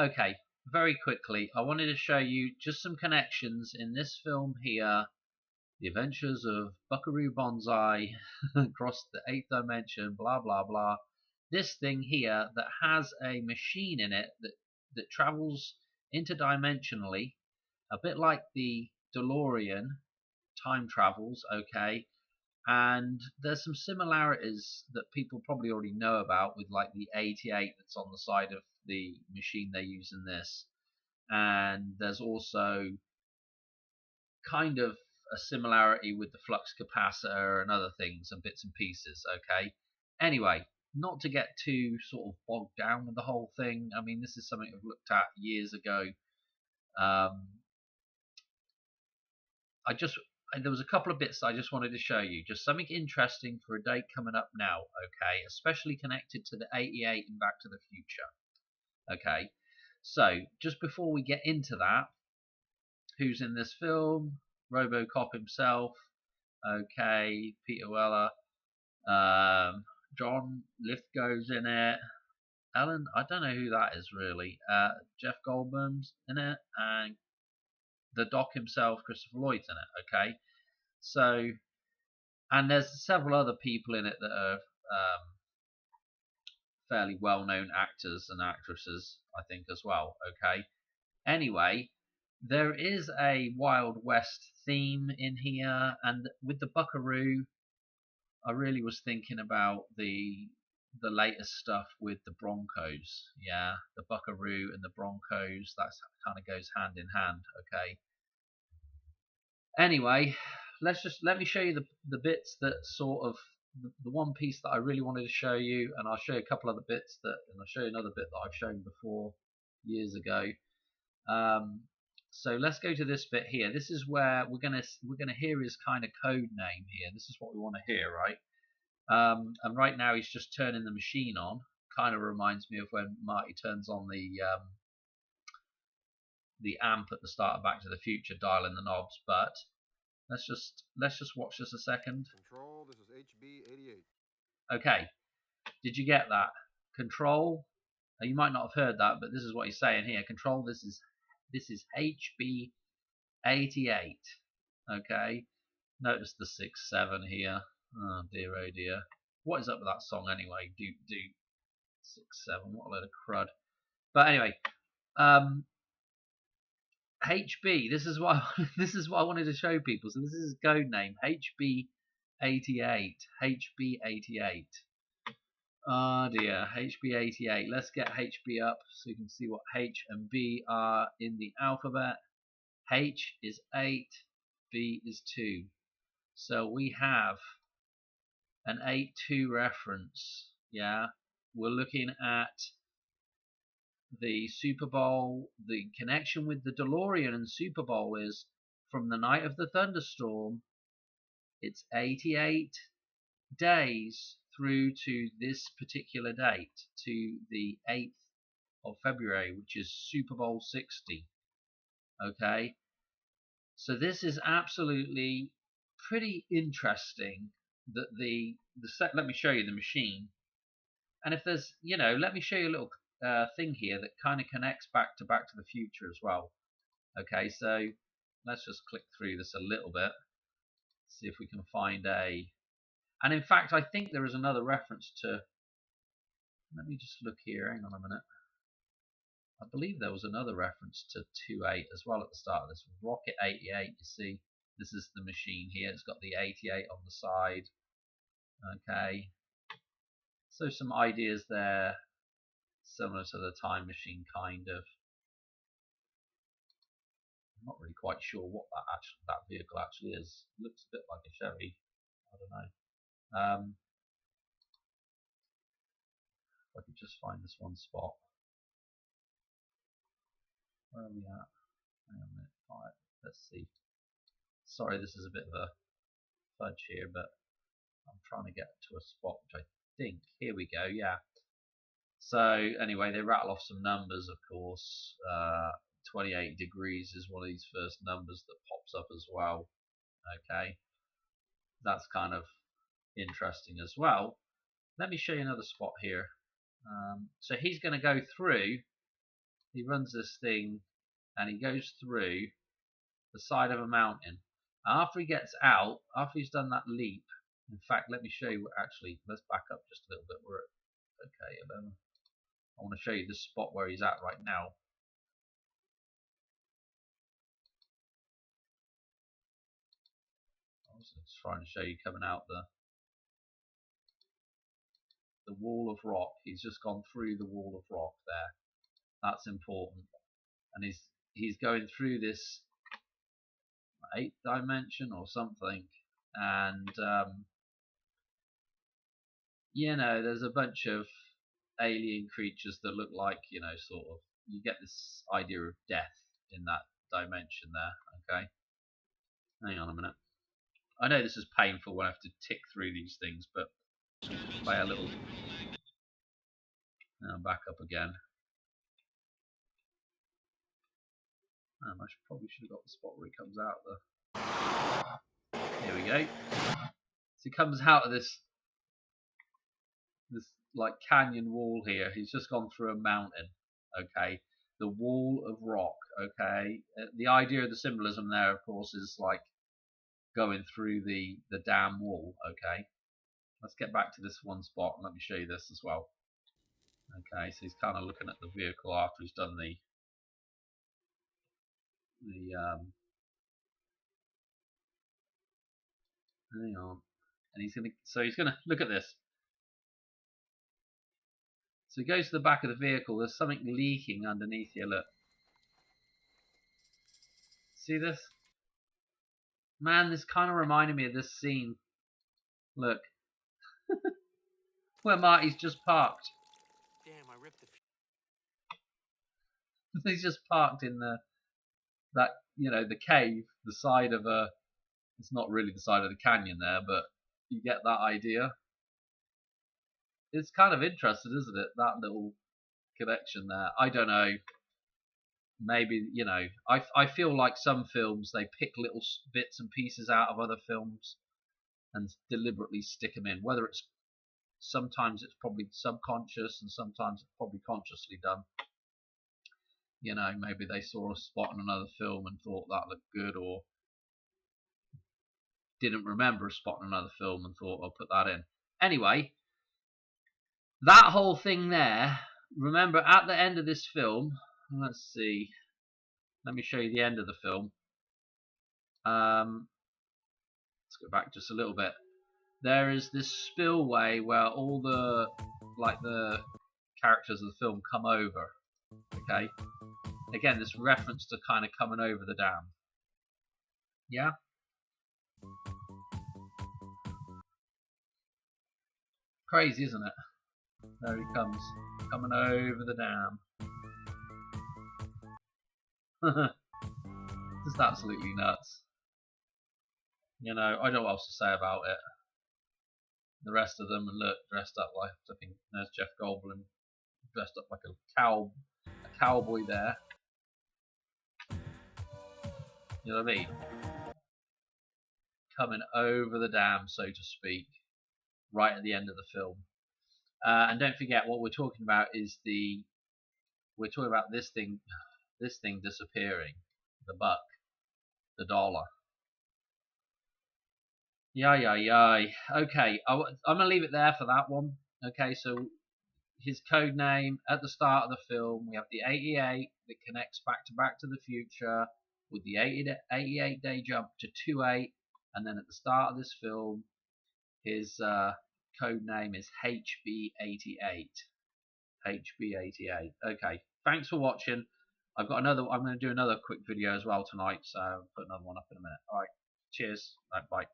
Okay, very quickly, I wanted to show you just some connections in this film here. The Adventures of Buckaroo Banzai across the eighth dimension, blah blah blah. This thing here that has a machine in it that travels interdimensionally, a bit like the DeLorean time travels, okay? And there's some similarities that people probably already know about with like the 88 that's on the side of the machine they use in this. And there's also kind of a similarity with the flux capacitor and other things and bits and pieces, okay? Anyway, not to get too sort of bogged down with the whole thing. I mean, this is something I've looked at years ago. Um, there was a couple of bits I just wanted to show you, just something interesting for a date coming up now, okay? Especially connected to the 88 and Back to the Future, okay? So just before we get into that, who's in this film? RoboCop himself, okay, Peter Weller, John Lithgow's in it. Ellen, I don't know who that is really. Jeff Goldblum's in it, and the Doc himself, Christopher Lloyd's in it. Okay, so and there's several other people in it that are fairly well-known actors and actresses, I think, as well. Okay, anyway, there is a Wild West theme in here, and with the Buckaroo, I really was thinking about the latest stuff with the Broncos. Yeah, the Buckaroo and the Broncos. That kind of goes hand in hand. Okay. Anyway, let me show you the bits that sort of the one piece that I really wanted to show you, and I'll show you a couple other bits and I'll show you another bit that I've shown before years ago. So let's go to this bit here. This is where we're gonna hear his kind of code name here. This is what we want to hear, right? And right now he's just turning the machine on. Kind of reminds me of when Marty turns on the amp at the start of Back to the Future, dialing the knobs. But let's just watch this a second. Control, this is HB88. Okay, did you get that? Control. Now, you might not have heard that, but this is what he's saying here. Control. This is HB88. Okay. Notice the 6-7 here. Oh dear, oh dear. What is up with that song anyway? Do 6-7. What a load of crud. But anyway, HB. This is what this is what I wanted to show people. So this is his code name, HB88. HB88. Oh dear, HB88. Let's get HB up so you can see what H and B are in the alphabet. H is 8, B is 2. So we have an 8-2 reference. Yeah, we're looking at the Super Bowl. The connection with the DeLorean and Super Bowl is from the night of the thunderstorm. It's 88 days through to this particular date, to the 8th of February, which is Super Bowl 60. Okay, so this is absolutely pretty interesting that the set. Let me show you the machine, and if there's, let me show you a little thing here that kind of connects back to the Future as well. Okay, so let's just click through this a little bit, see if we can find a. And in fact, I think there is another reference to. Let me just look here. Hang on a minute. I believe there was another reference to 2-8 as well at the start of this. Rocket 88. You see, this is the machine here. It's got the 88 on the side. Okay. So some ideas there, similar to the time machine, kind of. I'm not really quite sure what that vehicle actually is. It looks a bit like a Chevy. I don't know. If I could just find this one spot. Where are we at? Hang on a minute. Right, let's see. Sorry, this is a bit of a fudge here, but I'm trying to get to a spot which I think. Here we go. Yeah. So anyway, they rattle off some numbers, of course. 28 degrees is one of these first numbers that pops up as well. Okay, that's kind of interesting as well. Let me show you another spot here. So he's going to go through he runs this thing and he goes through the side of a mountain. After he gets out, after he's done that leap, in fact, let me show you. Actually, let's back up just a little bit. We're at, okay, I want to show you the spot where he's at right now. I was just trying to show you coming out the wall of rock. He's just gone through the wall of rock there. That's important, and he's going through this 8th dimension or something, and you know, there's a bunch of alien creatures that look like, you know, sort of, you get this idea of death in that dimension there. Okay, hang on a minute. I know this is painful when I have to tick through these things, but play a little. Now back up again. I probably should have got the spot where he comes out there. Here we go. So he comes out of this like canyon wall here. He's just gone through a mountain. Okay, the wall of rock. Okay, the idea of the symbolism there, of course, is like going through the damn wall. Okay, let's get back to this one spot and let me show you this as well. Okay, so he's kind of looking at the vehicle after he's done the hang on, and he's gonna look at this. So he goes to the back of the vehicle. There's something leaking underneath here. Look, see this? Man, this kind of reminded me of this scene. Look, where Marty's just parked. Damn, I ripped the. He's just parked in that, you know, the cave, the side of a. It's not really the side of the canyon there, but you get that idea. It's kind of interesting, isn't it? That little connection there. I don't know. Maybe, you know, I feel like some films, they pick little bits and pieces out of other films and deliberately stick them in. Whether it's sometimes it's probably subconscious and sometimes it's probably consciously done. You know, maybe they saw a spot in another film and thought that looked good, or didn't remember a spot in another film and thought, I'll put that in. Anyway, that whole thing there, remember at the end of this film, let's see, let me show you the end of the film. Let's go back just a little bit. There is this spillway where all the characters of the film come over. Okay, again, this reference to kind of coming over the dam. Yeah. Crazy, isn't it? There he comes, coming over the dam. Just absolutely nuts. You know, I don't know what else to say about it. The rest of them look dressed up like, I think there's Jeff Goldblum dressed up like a cowboy there. You know what I mean? Coming over the dam, so to speak, right at the end of the film. And don't forget, what we're talking about is we're talking about this thing disappearing, the buck, the dollar. Yay. Okay, I'm going to leave it there for that one. Okay, so his code name at the start of the film, we have the 88 that connects back to the Future with the 88 day jump to 28, and then at the start of this film, his code name is HB88. HB88. Okay, thanks for watching. I'm going to do another quick video as well tonight, so I'll put another one up in a minute. Alright, cheers. Bye.